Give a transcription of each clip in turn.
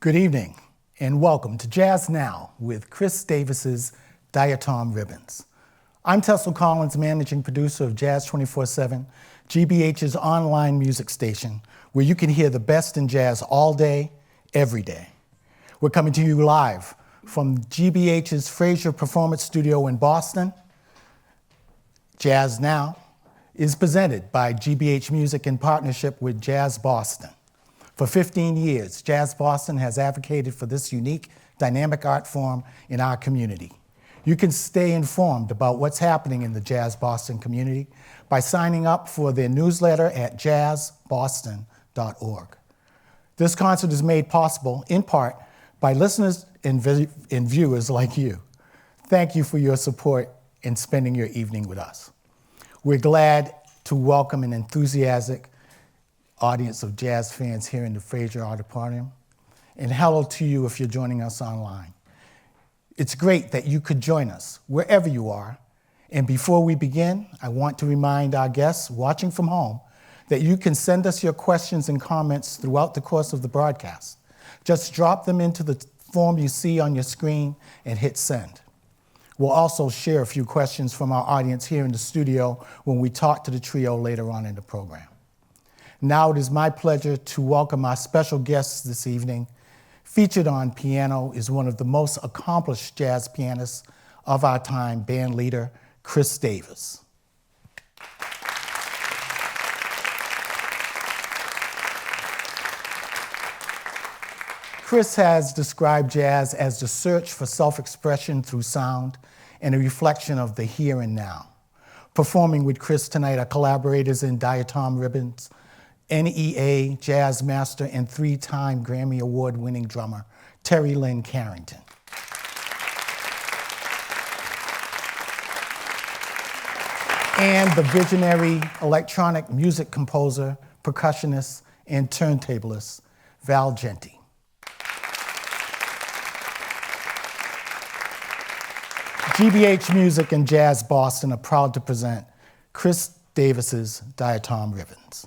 Good evening, and welcome to Jazz Now with Kris Davis's Diatom Ribbons. I'm Tessel Collins, managing producer of Jazz 24/7, GBH's online music station, where you can hear the best in jazz all day, every day. We're coming to you live from GBH's Fraser Performance Studio in Boston. Jazz Now is presented by GBH Music in partnership with Jazz Boston. For 15 years, Jazz Boston has advocated for this unique, dynamic art form in our community. You can stay informed about what's happening in the Jazz Boston community by signing up for their newsletter at jazzboston.org. This concert is made possible, in part, by listeners and viewers like you. Thank you for your support in spending your evening with us. We're glad to welcome an enthusiastic audience of jazz fans here in the Fraser Auditorium. And hello to you if you're joining us online. It's great that you could join us wherever you are. And before we begin, I want to remind our guests watching from home that you can send us your questions and comments throughout the course of the broadcast. Just drop them into the form you see on your screen and hit send. We'll also share a few questions from our audience here in the studio when we talk to the trio later on in the program. Now it is my pleasure to welcome our special guests this evening. Featured on piano is one of the most accomplished jazz pianists of our time, band leader Kris Davis. Kris has described jazz as the search for self-expression through sound and a reflection of the here and now. Performing with Kris tonight are collaborators in Diatom Ribbons, NEA jazz master and three-time Grammy Award-winning drummer, Terry Lynn Carrington. And the visionary electronic music composer, percussionist, and turntablist, Val Genti. GBH Music and Jazz Boston are proud to present Kris Davis's Diatom Ribbons.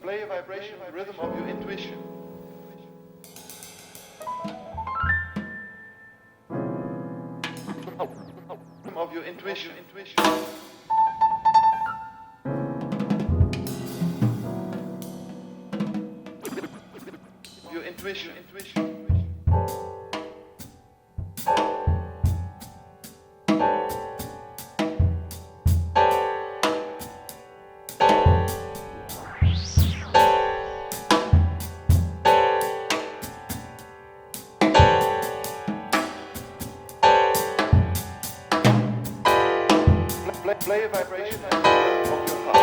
Play a vibration, a rhythm of your intuition. Rhythm of your intuition. Your intuition. Play a vibration and the rhythm of your heart.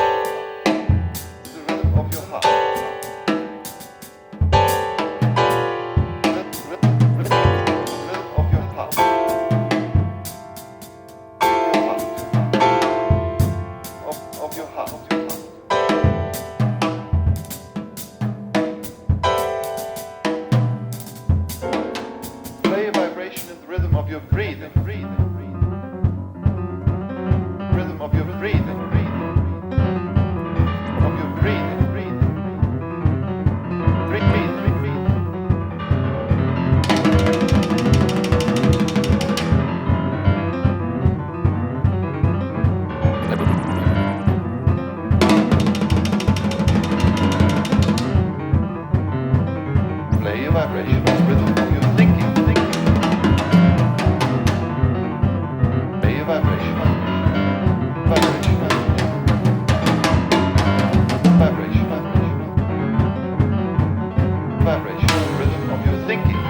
The rhythm of your heart. Rhythm of your heart. Of your heart. Play a vibration in the rhythm of your breathing. Rhythm of your breathing. Of your breathing. Play a vibration in the rhythm of your thinking. Play a vibration. Vibration. Vibration, the rhythm of your thinking.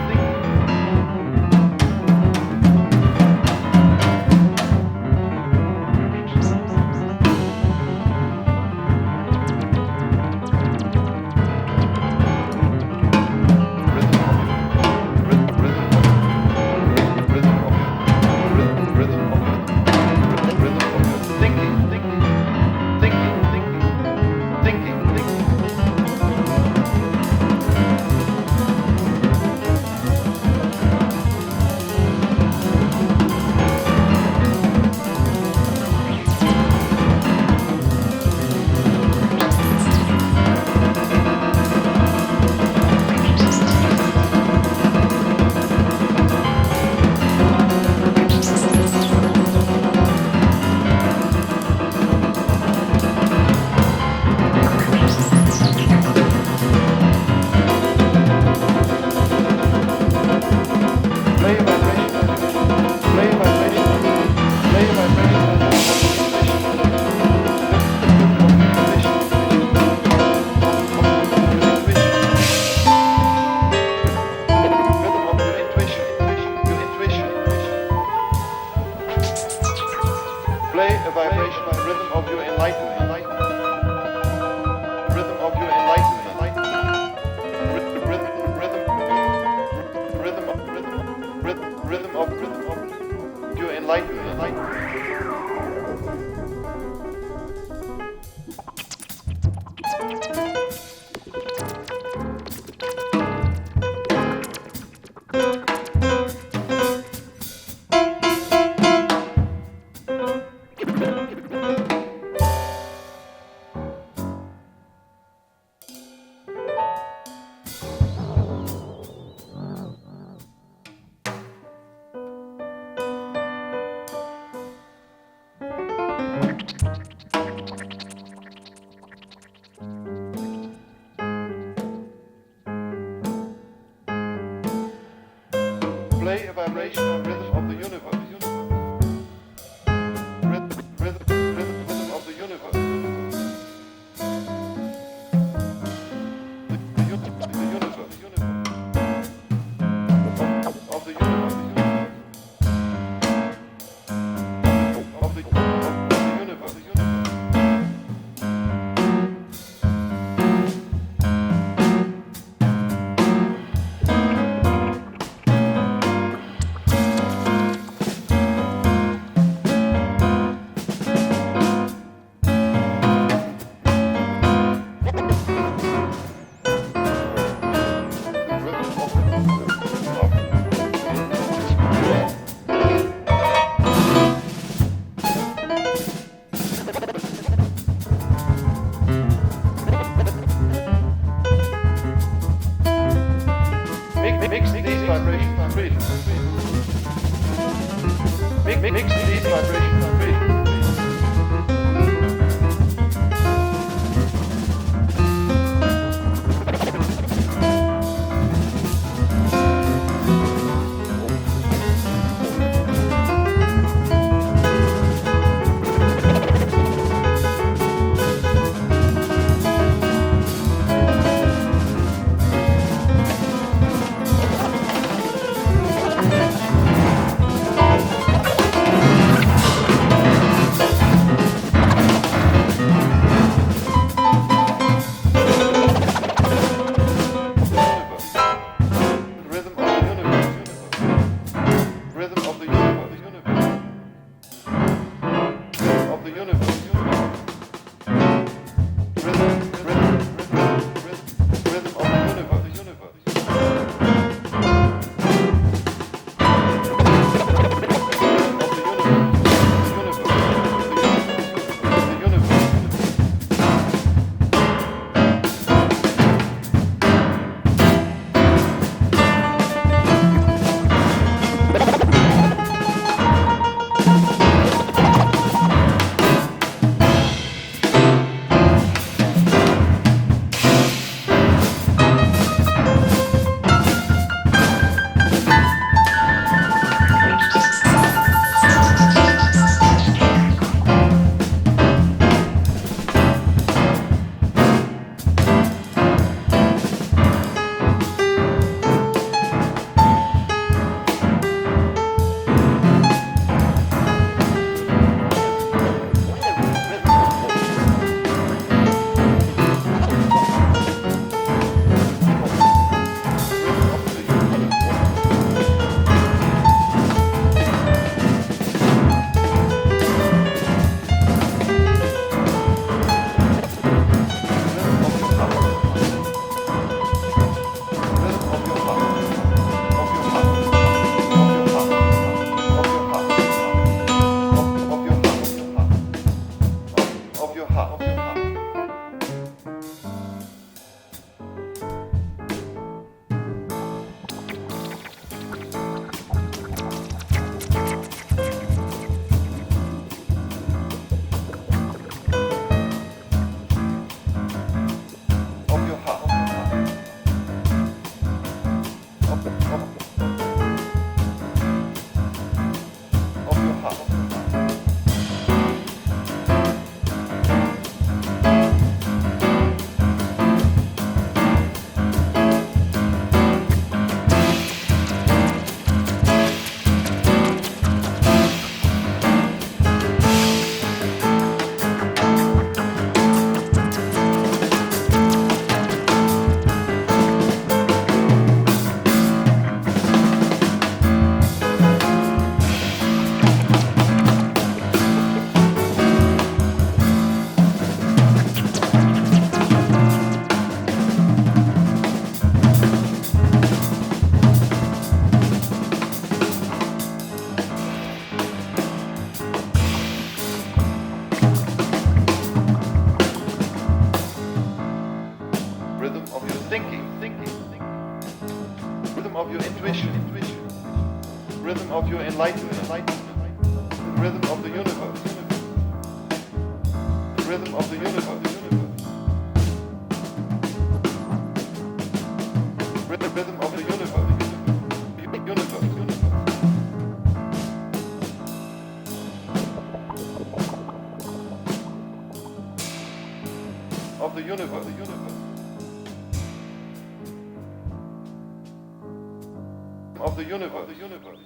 Play a vibration, a rhythm of your enlightenment. Rhythm of your enlightenment. Rhythm of your enlightenment. Play a vibration, a rhythm of the universe. Rhythm of the universe. The universe. Of the universe. Of the universe. Mix these vibrations free. Rhythm of your enlightenment. The rhythm of the universe. The rhythm of the universe. The rhythm of the universe. Of the universe. Of the universe.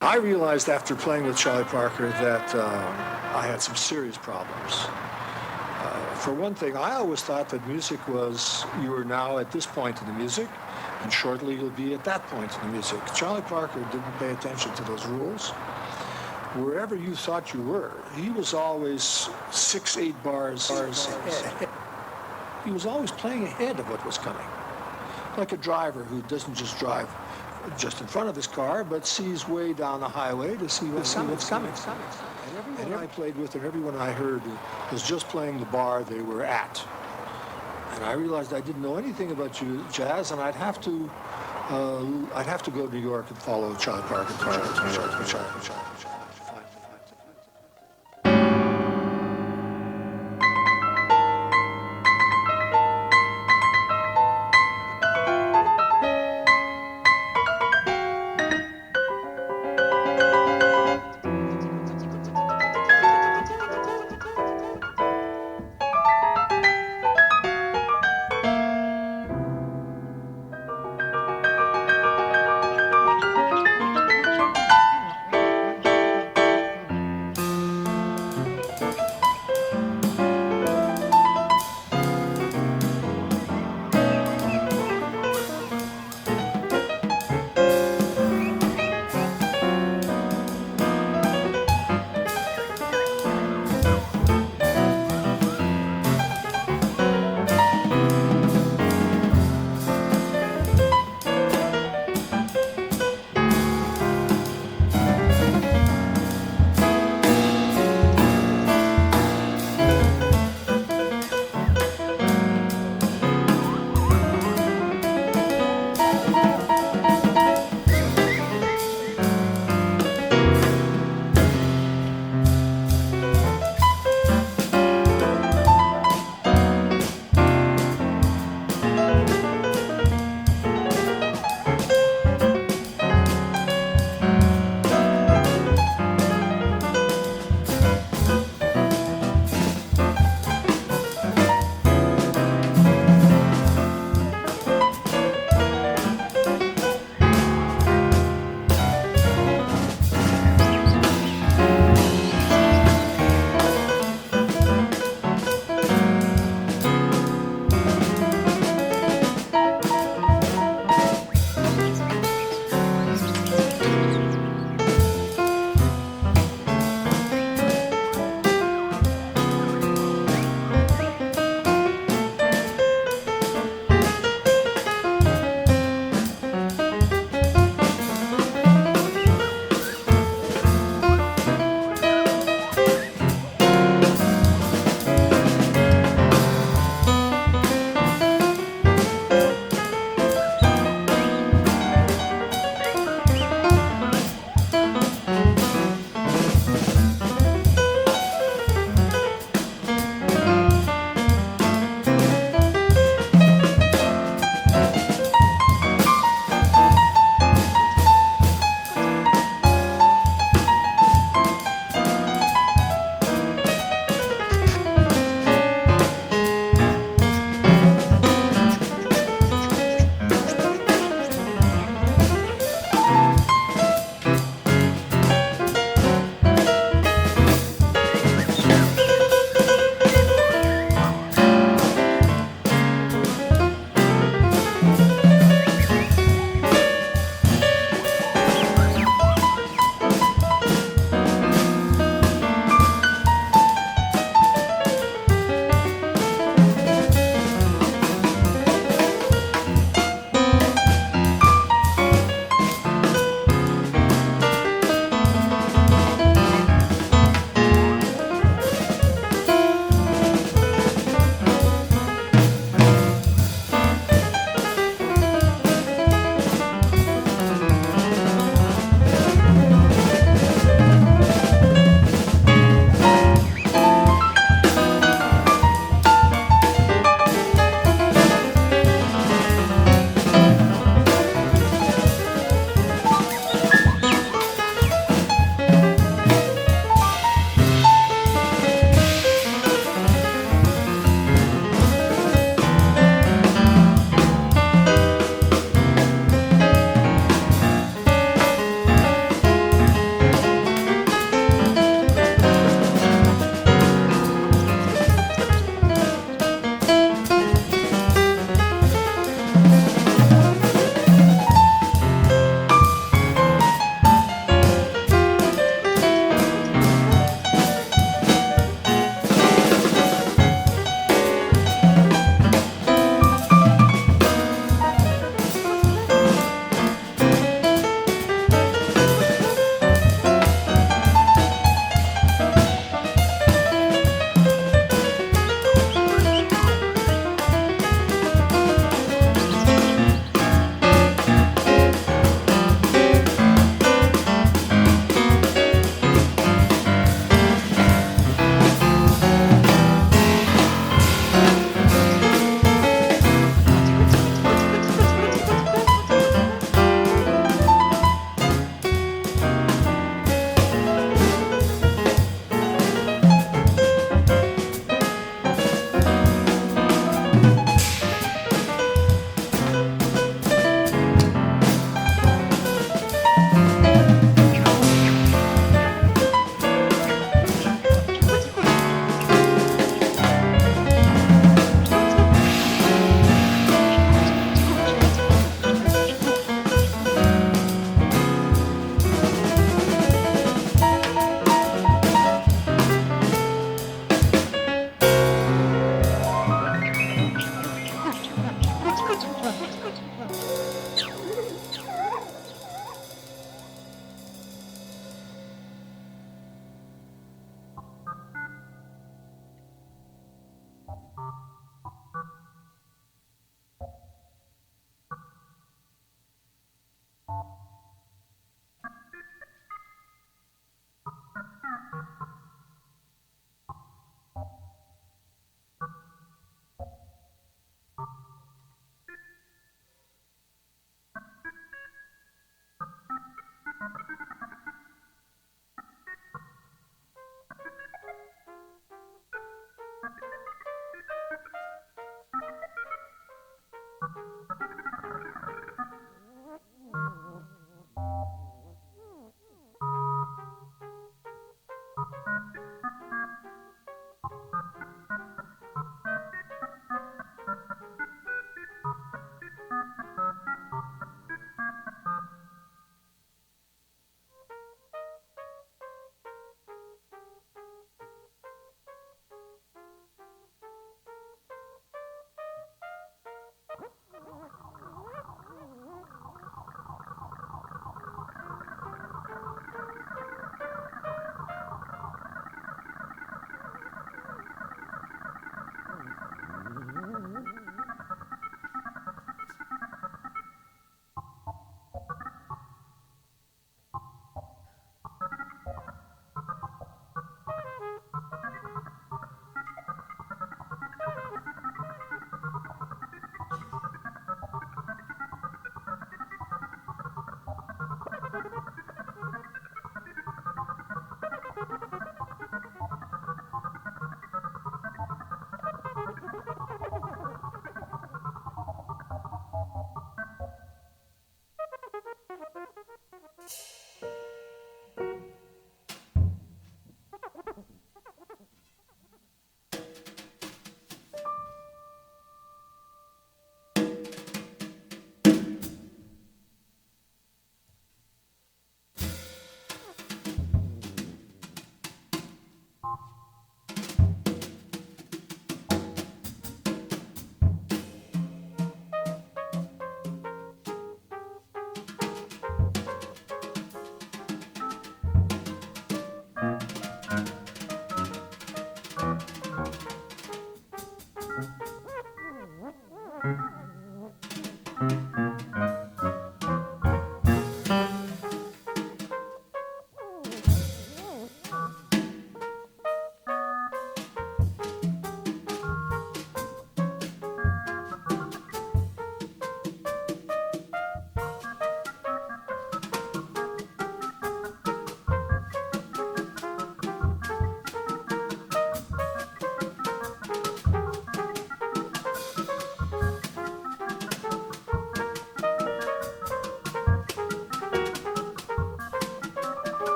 I realized after playing with Charlie Parker that I had some serious problems. For one thing, I always thought that music was, you are now at this point in the music, and shortly you'll be at that point in the music. Charlie Parker didn't pay attention to those rules. Wherever you thought you were, he was always 6-8 bars ahead. He was always playing ahead of what was coming. Like a driver who doesn't just drive just in front of his car, but sees way down the highway to see what's coming. And everyone I played with and everyone I heard was just playing the bar they were at. And I realized I didn't know anything about jazz, and I'd have to go to New York and follow Charlie Parker.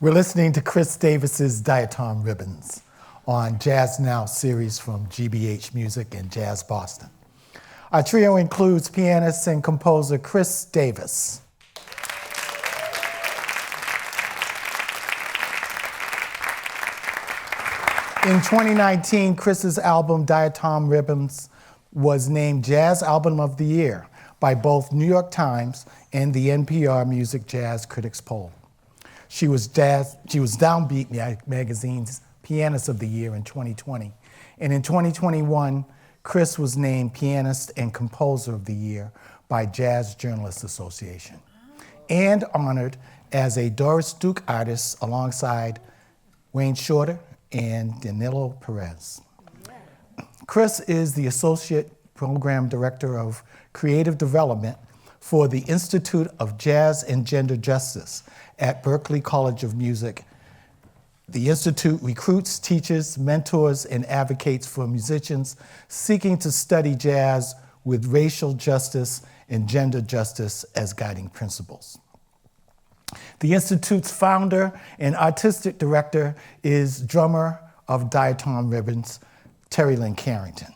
We're listening to Kris Davis's Diatom Ribbons on JazzNow series from GBH Music and Jazz Boston. Our trio includes pianist and composer Kris Davis, in 2019, Kris's album Diatom Ribbons was named Jazz Album of the Year by both New York Times and the NPR Music Jazz Critics Poll. She was Downbeat Magazine's Pianist of the Year in 2020. And in 2021, Kris was named Pianist and Composer of the Year by Jazz Journalists Association and honored as a Doris Duke artist alongside Wayne Shorter and Danilo Perez. Kris is the Associate Program Director of Creative Development for the Institute of Jazz and Gender Justice at Berklee College of Music. The Institute recruits, teaches, mentors, and advocates for musicians seeking to study jazz with racial justice and gender justice as guiding principles. The Institute's founder and artistic director is drummer of Diatom Ribbons, Terry Lynn Carrington.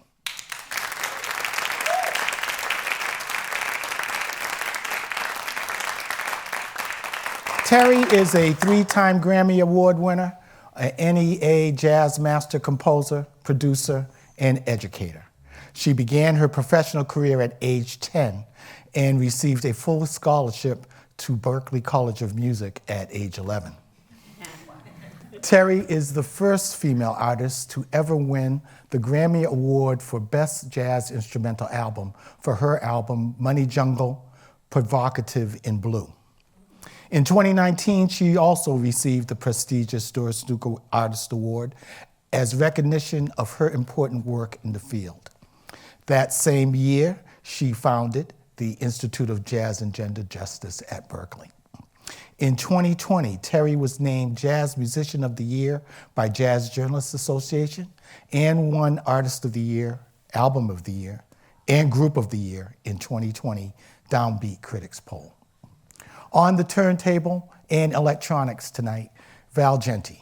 Terry is a 3-time Grammy Award winner, an NEA Jazz Master Composer, producer, and educator. She began her professional career at age 10 and received a full scholarship to Berklee College of Music at age 11. Terry is the first female artist to ever win the Grammy Award for Best Jazz Instrumental Album for her album Money Jungle, Provocative in Blue. In 2019, she also received the prestigious Doris Duke Artist Award as recognition of her important work in the field. That same year, she founded the Institute of Jazz and Gender Justice at Berklee. In 2020, Terry was named Jazz Musician of the Year by Jazz Journalists Association and won Artist of the Year, Album of the Year, and Group of the Year in 2020 Downbeat Critics Poll. On the turntable and electronics tonight, Val Genti.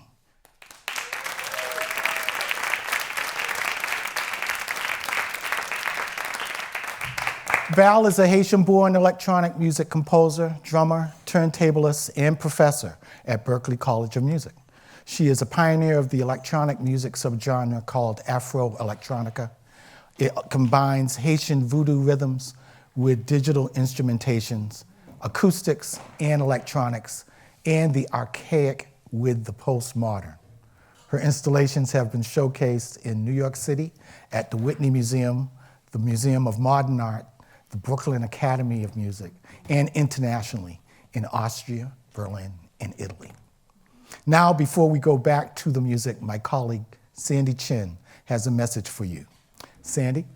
Val is a Haitian-born electronic music composer, drummer, turntablist, and professor at Berklee College of Music. She is a pioneer of the electronic music subgenre called Afro-electronica. It combines Haitian voodoo rhythms with digital instrumentations, acoustics and electronics, and the archaic with the postmodern. Her installations have been showcased in New York City at the Whitney Museum, the Museum of Modern Art, the Brooklyn Academy of Music, and internationally in Austria, Berlin, and Italy. Now, before we go back to the music, my colleague, Sandy Chin, has a message for you. Sandy?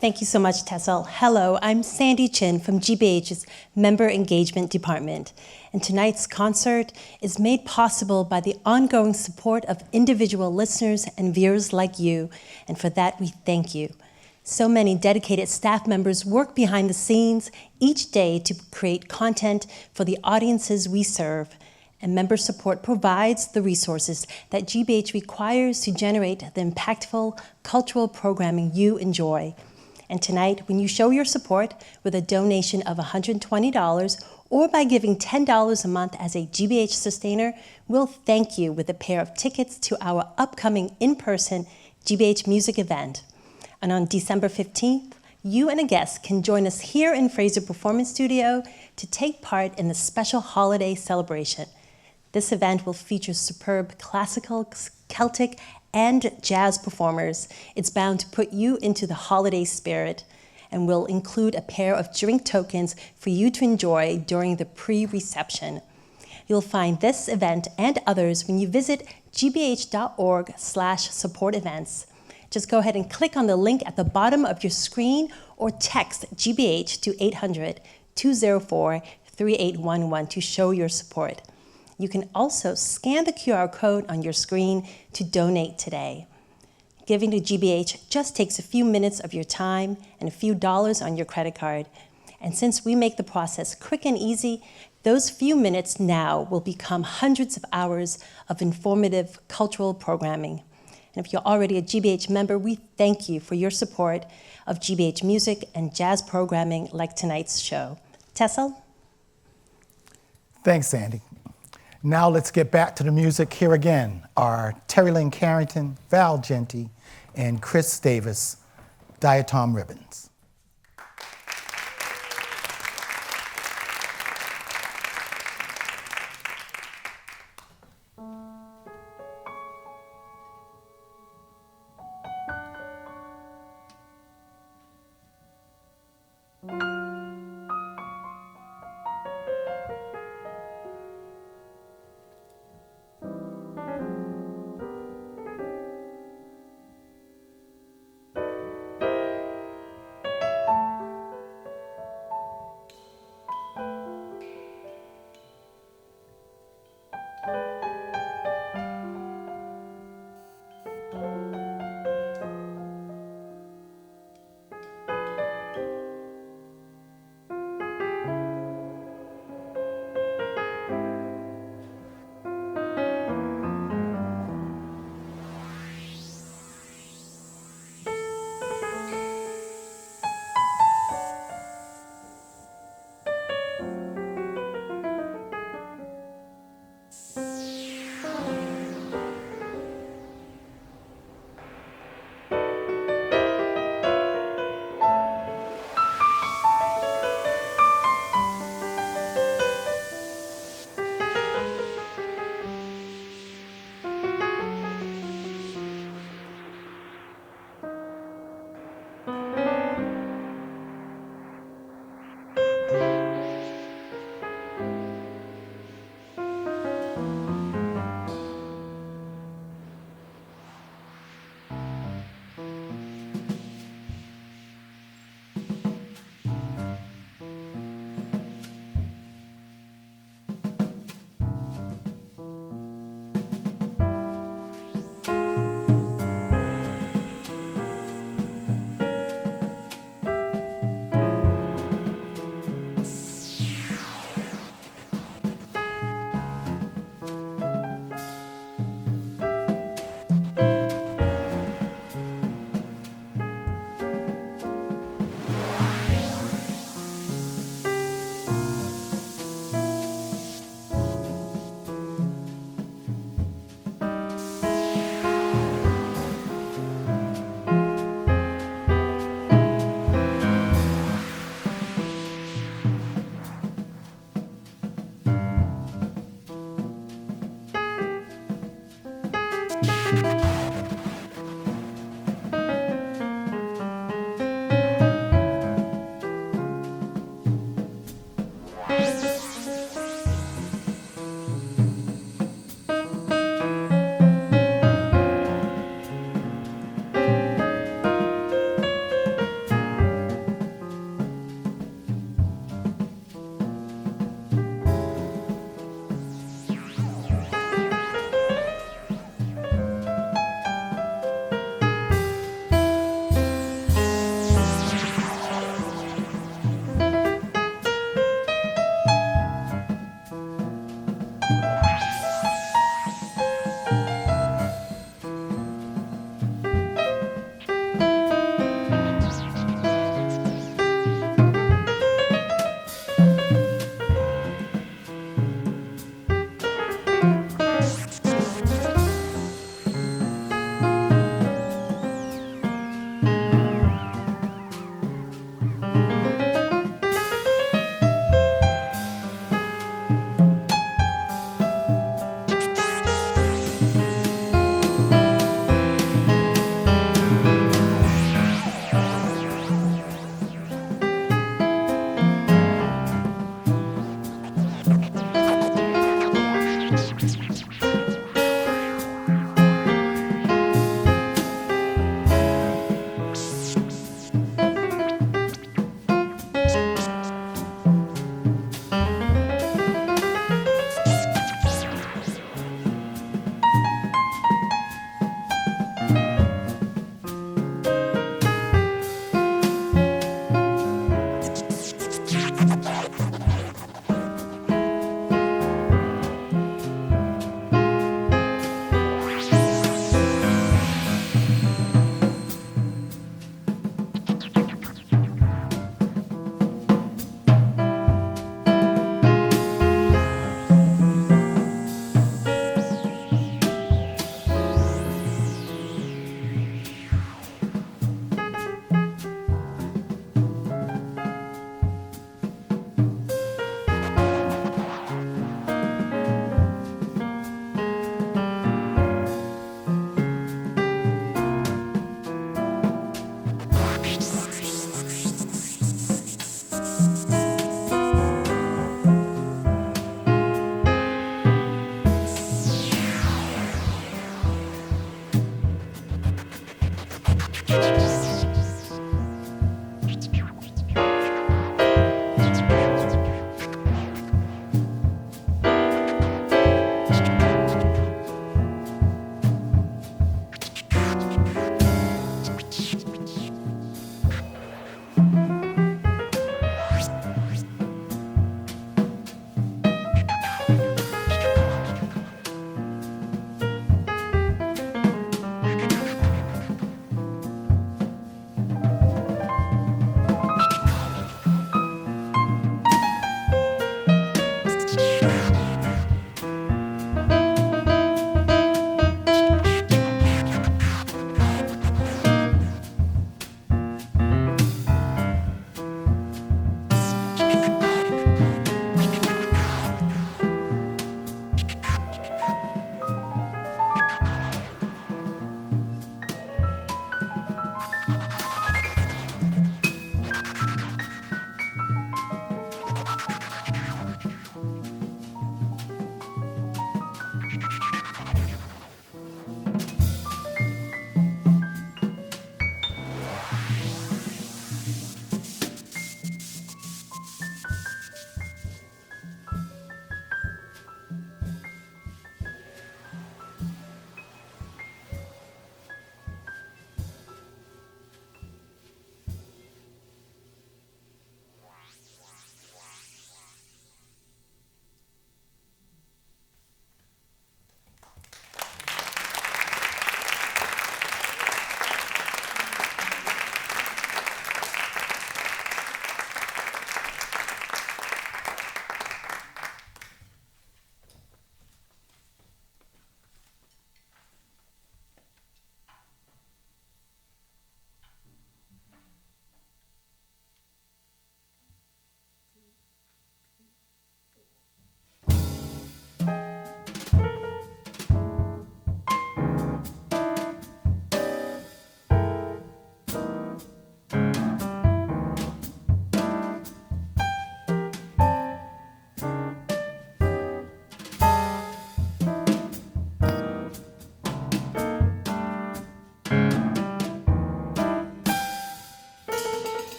Thank you so much, Tessel. Hello, I'm Sandy Chin from GBH's Member Engagement Department, and tonight's concert is made possible by the ongoing support of individual listeners and viewers like you, and for that we thank you. So many dedicated staff members work behind the scenes each day to create content for the audiences we serve, and member support provides the resources that GBH requires to generate the impactful cultural programming you enjoy. And tonight, when you show your support with a donation of $120 or by giving $10 a month as a GBH sustainer, we'll thank you with a pair of tickets to our upcoming in-person GBH music event. And on December 15th, you and a guest can join us here in Fraser Performance Studio to take part in the special holiday celebration. This event will feature superb classical, Celtic, and jazz performers. It's bound to put you into the holiday spirit. and we'll include a pair of drink tokens for you to enjoy during the pre-reception. You'll find this event and others when you visit gbh.org/support events. Just go ahead and click on the link at the bottom of your screen or text GBH to 800-204-3811 to show your support. You can also scan the QR code on your screen to donate today. Giving to GBH just takes a few minutes of your time and a few dollars on your credit card. And since we make the process quick and easy, those few minutes now will become hundreds of hours of informative cultural programming. And if you're already a GBH member, we thank you for your support of GBH music and jazz programming like tonight's show. Tessel? Thanks, Sandy. Now let's get back to the music. Here again are Terry Lynn Carrington, Val Genty, and Kris Davis, Diatom Ribbons.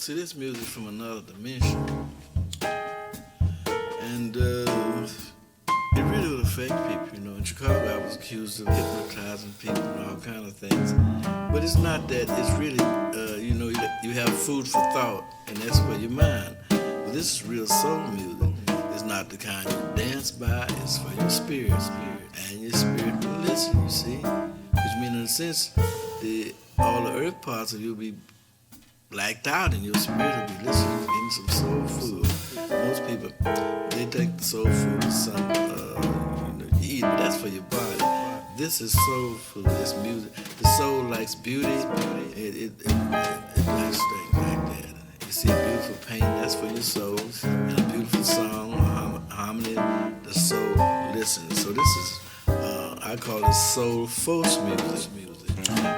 see, this music from another dimension, and it really would affect people. You know, in Chicago, I was accused of hypnotizing people and all kind of things, but it's not that. It's really, you know, you have food for thought, and that's for your mind. But this is real soul music. It's not the kind you dance by. It's for your spirit, and your spirit will listen. You see, which means in a sense, all the earth parts of you will be blacked out, and your spirit will be listening, eating some soul food. Most people, they think the soul food is some you eat, but that's for your body. This is soul food. It's music. The soul likes beauty. It likes things like that. You see a beautiful painting, that's for your soul, and a beautiful song, harmony, the soul listens. So this is, I call it soul force music.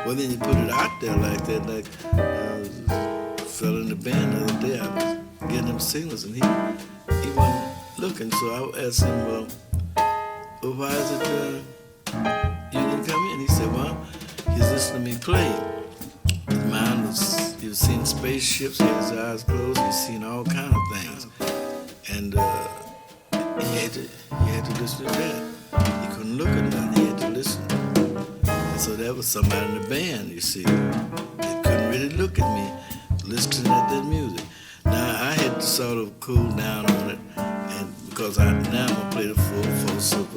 Well, then you put it out there like that, like a fella in the band the other day, I was getting him signals, and he wasn't looking, so I asked him, well, why is it you didn't come in? He said, well, he's listening to me play. His mind was, he was seeing spaceships, he had his eyes closed, he was seeing all kind of things, and he had to listen to that. He couldn't look at nothing, he had to listen. And so that was somebody in the band, you see. They couldn't really look at me, listening at that music. Now, I had to sort of cool down on it, and because now I'm going to play the full force of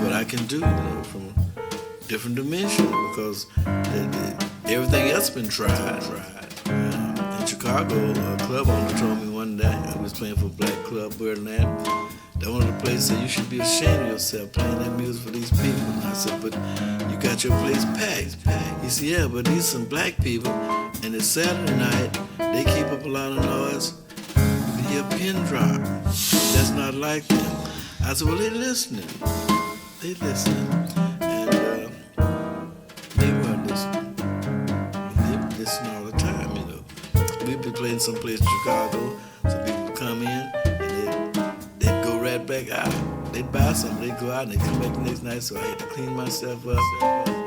what I can do, you know, from a different dimension, because everything else been tried. In Chicago, a club owner told me one day, I was playing for Black Club, Birdland, that one of the places said, you should be ashamed of yourself playing that music for these people. And I said, but you got your place packed. He said, yeah, but these some black people, and it's Saturday night, they keep up a lot of noise. You can hear a pin drop. That's not like them. I said, well, they listening. They listening. And they weren't listening. They were listening all the time, you know. We'd be playing someplace in Chicago, some people would come in, and they'd go right back out. They'd buy something, they'd go out, and they'd come back the next night, so I had to clean myself up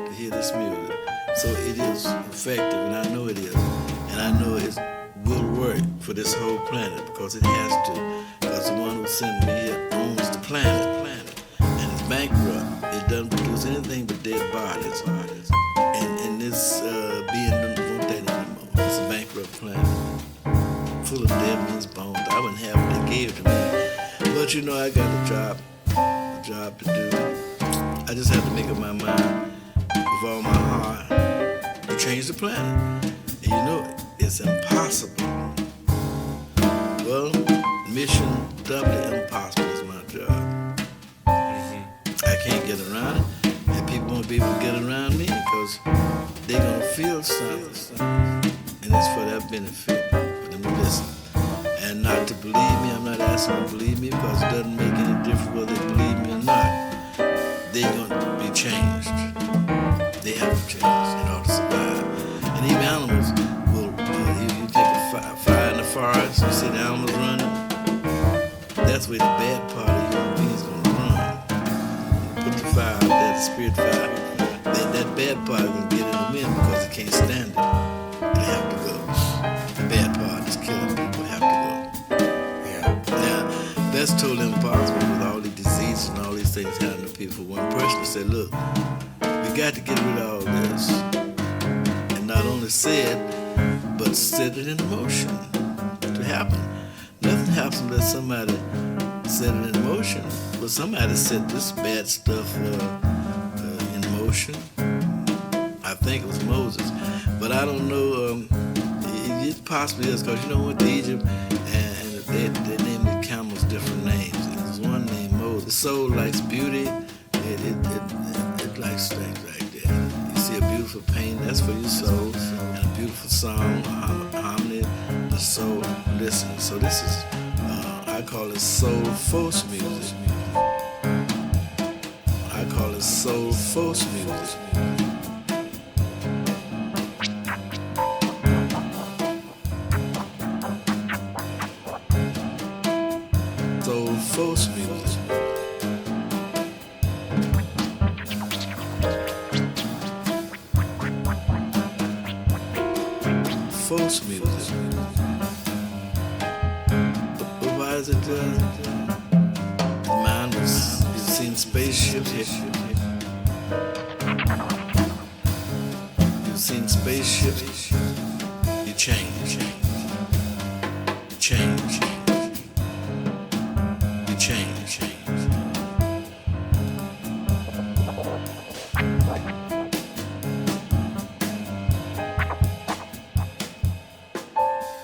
to hear this music. So it is effective, and I know it is. And I know it will work for this whole planet, because it has to. Because the one who sent me here owns the planet. And it's bankrupt. It doesn't produce anything but dead bodies. And this being doesn't want that anymore. It's a bankrupt planet, full of dead men's bones. I wouldn't have what they gave to me. But you know, I got a job to do. I just have to make up my mind with all my heart to change the planet. And you know, it's impossible. Well, mission doubly impossible is my job. I can't get around it, and people won't be able to get around me because they're gonna feel something, and it's for their benefit, for them to listen. And not to believe me, I'm not asking them to believe me, because it doesn't make any difference whether they believe me or not. They're gonna be changed. They have to change in order to survive. And even animals will, you take a fire in the forest, you see the animals running, that's where the bad part of human beings gonna run. Put the fire out there, the spirit fire, then that bad part is gonna get in the wind because it can't stand it. They have to go. The bad part is killing people, have to go. Yeah. Now, that's totally impossible with all these diseases and all these things happening to people. One person said, look, we got to get rid of all this. And not only said, but set it in motion to happen. Nothing happens unless somebody set it in motion. But somebody set this bad stuff in motion. I think it was Moses. But I don't know, it possibly is, because you know, went to Egypt and they named the camels different names. And there's one named Moses. The soul likes beauty. It likes things like that. You see a beautiful painting, that's for your soul, and a beautiful song, harmony, the soul listens. So this is, I call it soul force music. I call it soul force music. Soul force music. Force music. does. Mine was, you've seen spaceships. You've seen spaceships. You change. You change. You change.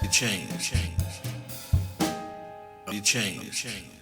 You change. You change.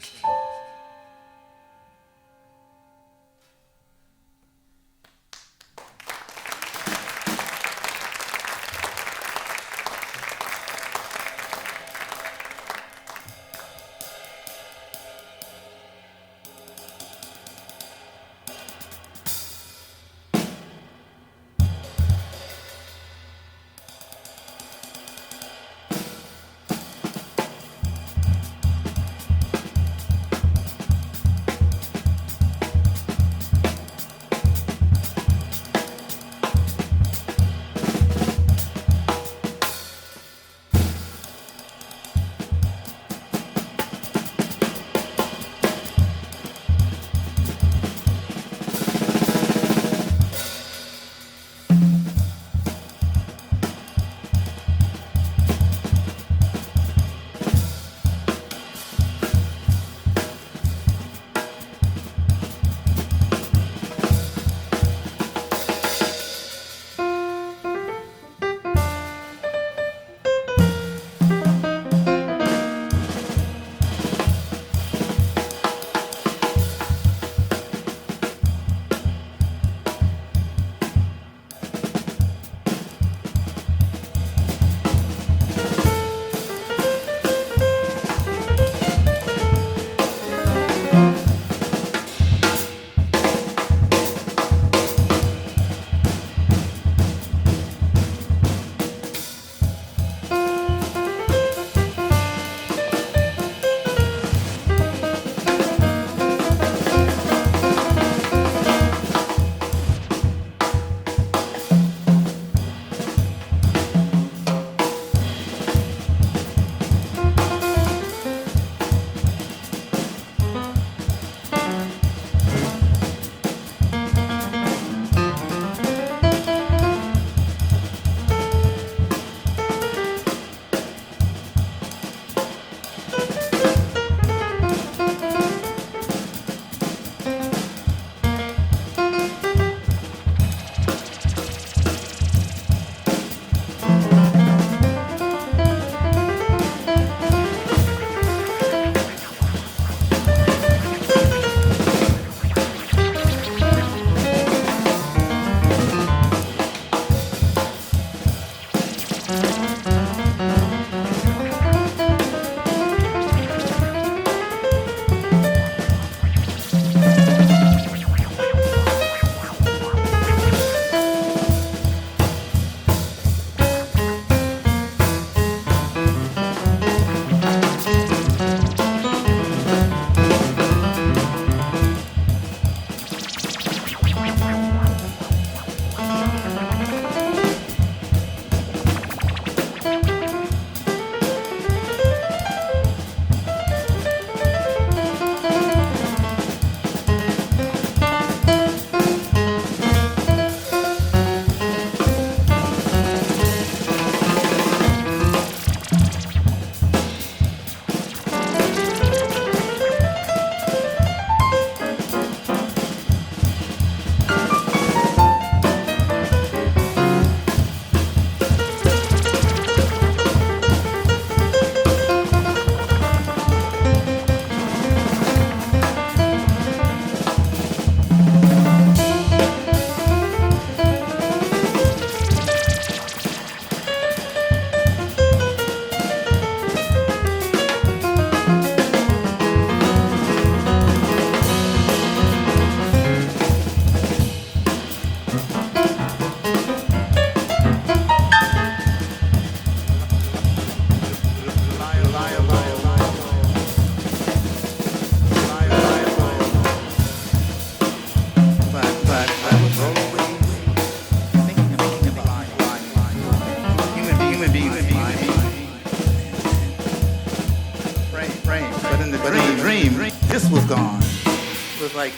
frame. But in the dream, this was gone. It was like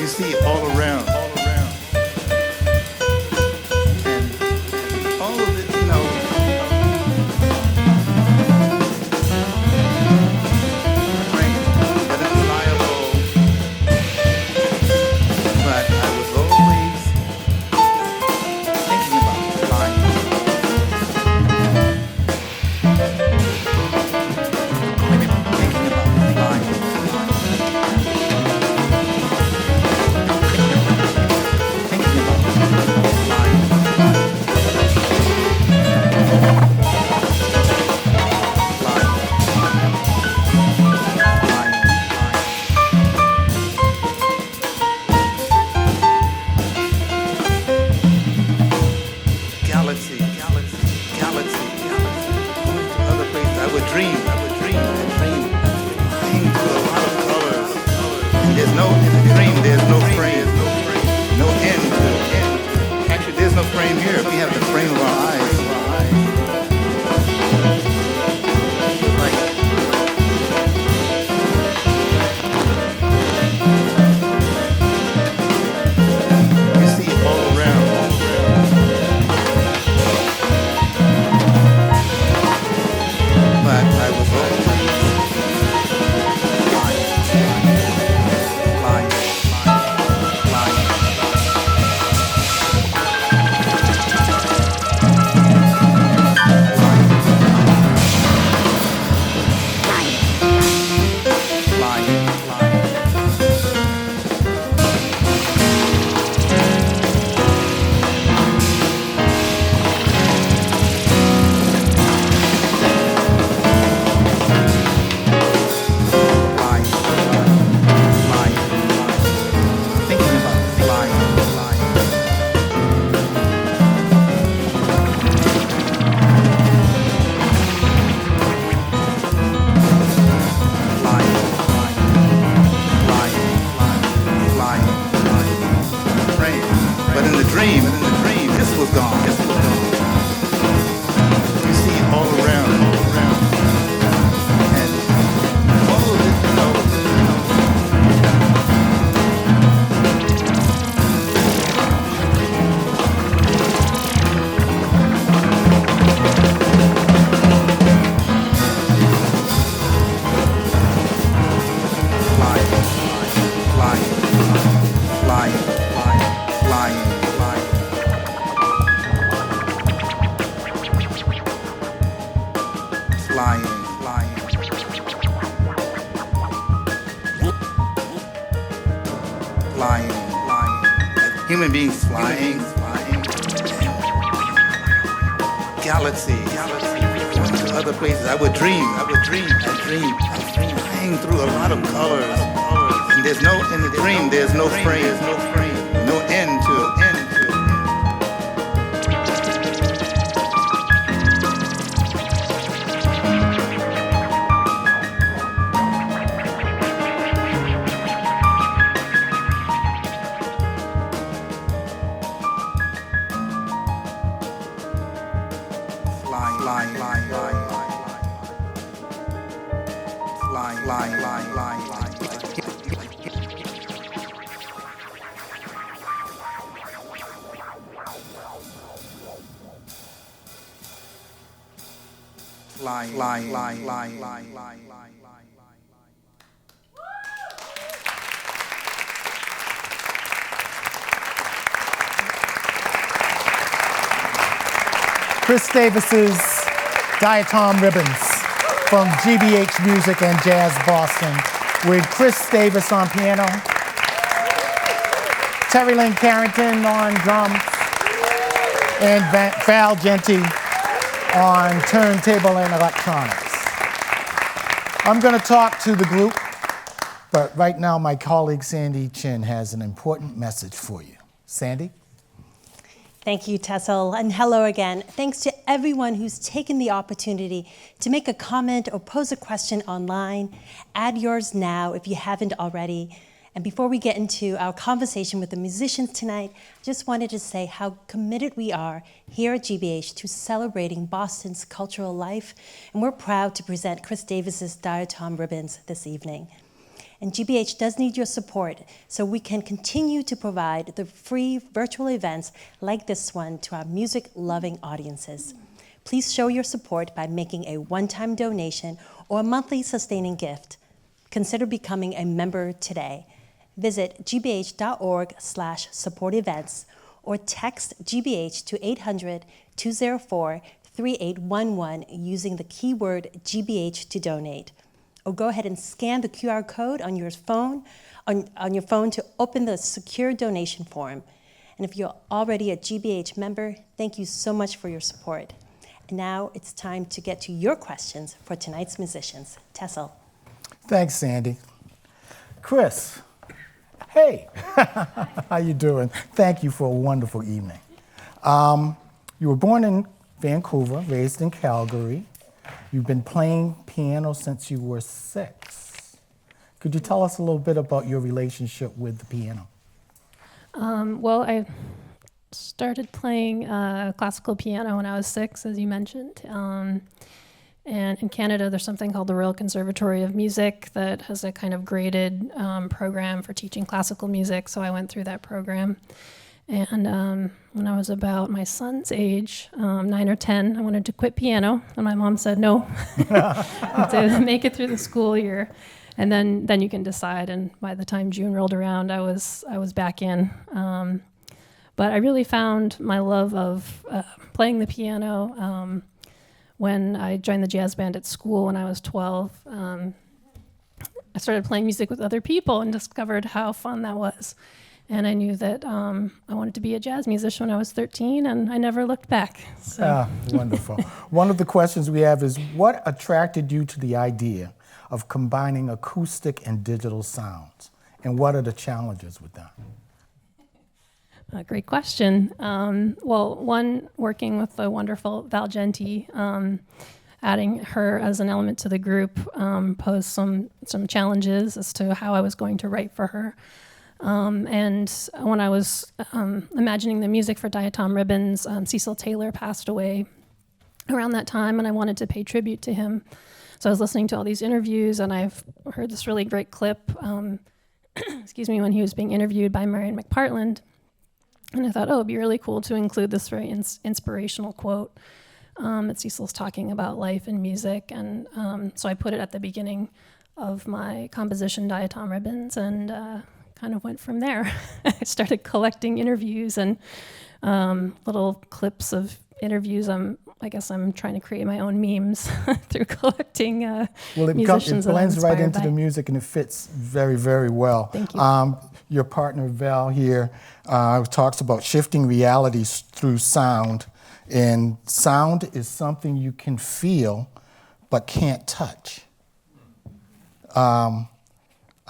you see all around. And all of it, you know, but undeniable. But I was always thinking about flying. Thinking about flying. Thinking about flying. Galaxy. Going to other places. I would dream. Flying through a lot of colors. And there's no, in the dream, there's no frame. No end. Actually, there's no frame here. We have the frame of our eyes. Like, you see it all around. But I was always flying. Thinking about flying. Frame. But in the dream, this was gone. You see it all around. And all of it, you know. Flying. Human beings flying. Galaxy. Going to other places. I would dream. Flying through a lot of colors. And there's no, in the dream, there's no frame. No end to it. Kris Davis's Diatom ribbons from GBH Music and Jazz Boston, with Kris Davis on piano, Terry Lynn Carrington on drums, and Val Genti on turntable and electronics. I'm going to talk to the group, but right now my colleague Sandy Chin has an important message for you. Sandy? Thank you, Tessel, and hello again. Thanks to everyone who's taken the opportunity to make a comment or pose a question online. Add yours now if you haven't already. And before we get into our conversation with the musicians tonight, I just wanted to say how committed we are here at GBH to celebrating Boston's cultural life, and we're proud to present Kris Davis's Diatom ribbons this evening. And GBH does need your support so we can continue to provide the free virtual events like this one to our music-loving audiences. Please show your support by making a one-time donation or a monthly sustaining gift. Consider becoming a member today. Visit gbh.org/support events or text GBH to 800-204-3811 using the keyword GBH to donate. Or go ahead and scan the QR code on your phone to open the secure donation form. And if you're already a GBH member, thank you so much for your support. And now it's time to get to your questions for tonight's musicians. Tessel. Thanks, Sandy. Kris, hey, how you doing? Thank you for a wonderful evening. You were born in Vancouver, raised in Calgary. You've been playing piano since you were 6. Could you tell us a little bit about your relationship with the piano? Well, I started playing classical piano when I was 6, as you mentioned. And in Canada, there's something called the Royal Conservatory of Music that has a kind of graded program for teaching classical music. So I went through that program. And when I was about my son's age, 9 or 10, I wanted to quit piano. And my mom said, no, to make it through the school year. And then you can decide. And by the time June rolled around, I was back in. But I really found my love of playing the piano when I joined the jazz band at school when I was 12. I started playing music with other people and discovered how fun that was. And I knew that I wanted to be a jazz musician when I was 13, and I never looked back. So. Wonderful. One of the questions we have is, what attracted you to the idea of combining acoustic and digital sounds? And what are the challenges with that? Great question. Well, one, working with the wonderful Val Genti, adding her as an element to the group posed some challenges as to how I was going to write for her. And when I was imagining the music for Diatom Ribbons, Cecil Taylor passed away around that time, and I wanted to pay tribute to him. So I was listening to all these interviews, and I've heard this really great clip, excuse me, when he was being interviewed by Marion McPartland. And I thought, it'd be really cool to include this very inspirational quote that Cecil's talking about life and music. And so I put it at the beginning of my composition, Diatom Ribbons, and kind of went from there. I started collecting interviews and little clips of interviews. I guess I'm trying to create my own memes through collecting musicians. It blends right into by. the music, and it fits very, very well. Thank you. Your partner Val here talks about shifting realities through sound, and sound is something you can feel but can't touch. Are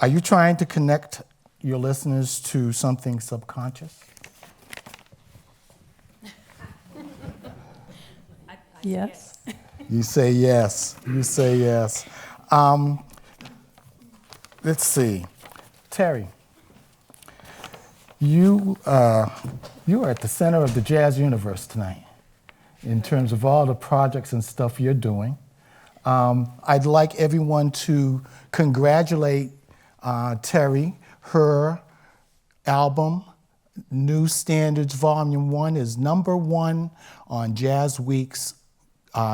you trying to connect your listeners to something subconscious? Yes. You say yes. You say yes. Let's see. Terry, you are at the center of the jazz universe tonight in terms of all the projects and stuff you're doing. I'd like everyone to congratulate Terry. Her album, New Standards Volume 1, is #1 on Jazz Week's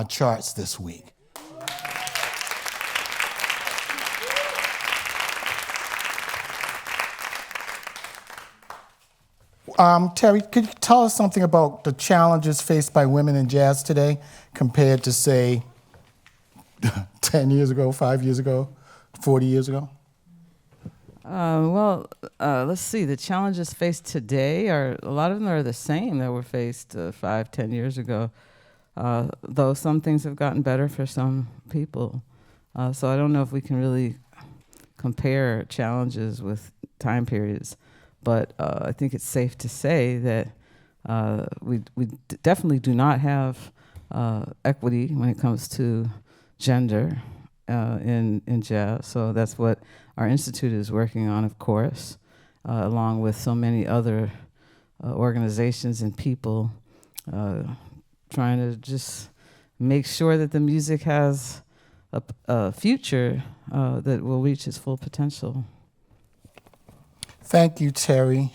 charts this week. Terry, could you tell us something about the challenges faced by women in jazz today compared to, say, 10 years ago, 5 years ago, 40 years ago? Let's see. The challenges faced today a lot of them are the same that were faced 5, 10 years ago. Though some things have gotten better for some people. So I don't know if we can really compare challenges with time periods. But I think it's safe to say that we definitely do not have equity when it comes to gender in jazz. So that's what our institute is working on, of course, along with so many other organizations and people, trying to just make sure that the music has a future that will reach its full potential. Thank you, Terry.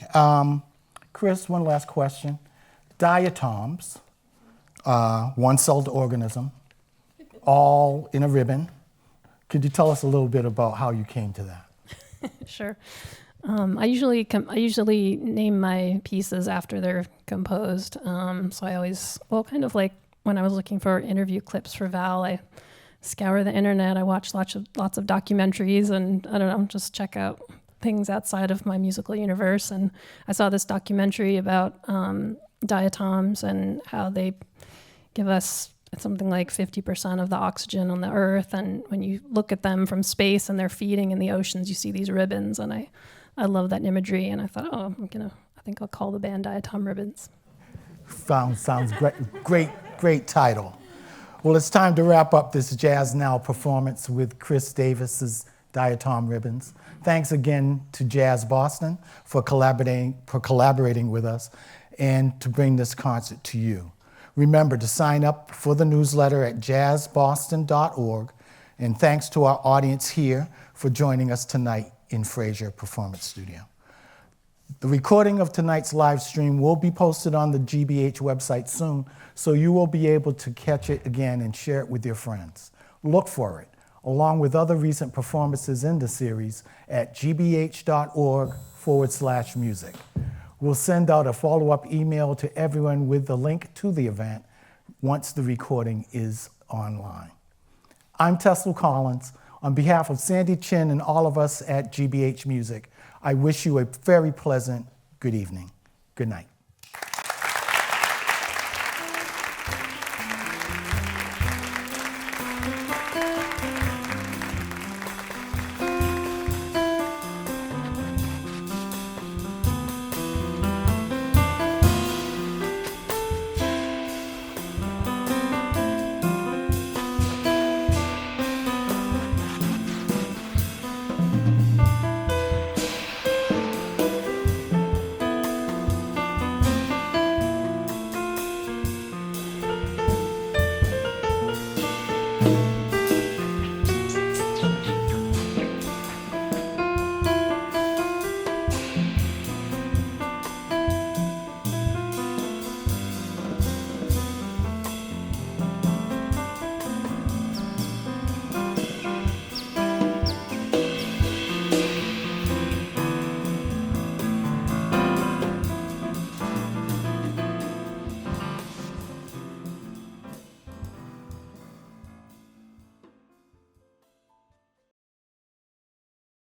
Kris, one last question. Diatoms, one-celled organism, all in a ribbon. Could you tell us a little bit about how you came to that? Sure. I usually name my pieces after they're composed. So I always, kind of like when I was looking for interview clips for Val, I scour the internet. I watch lots of documentaries, and I don't know, just check out things outside of my musical universe. And I saw this documentary about diatoms and how they give us something like 50% of the oxygen on the earth. And when you look at them from space and they're feeding in the oceans, you see these ribbons. And I love that imagery. And I thought, I think I'll call the band Diatom Ribbons. Sounds great. Great title. Well, it's time to wrap up this Jazz Now performance with Kris Davis's Diatom Ribbons. Thanks again to Jazz Boston for collaborating with us and to bring this concert to you. Remember to sign up for the newsletter at jazzboston.org. And thanks to our audience here for joining us tonight in Fraser Performance Studio. The recording of tonight's live stream will be posted on the GBH website soon, so you will be able to catch it again and share it with your friends. Look for it, along with other recent performances in the series, at gbh.org/music. We'll send out a follow-up email to everyone with the link to the event once the recording is online. I'm Tessel Collins. On behalf of Sandy Chin and all of us at GBH Music, I wish you a very pleasant good evening. Good night.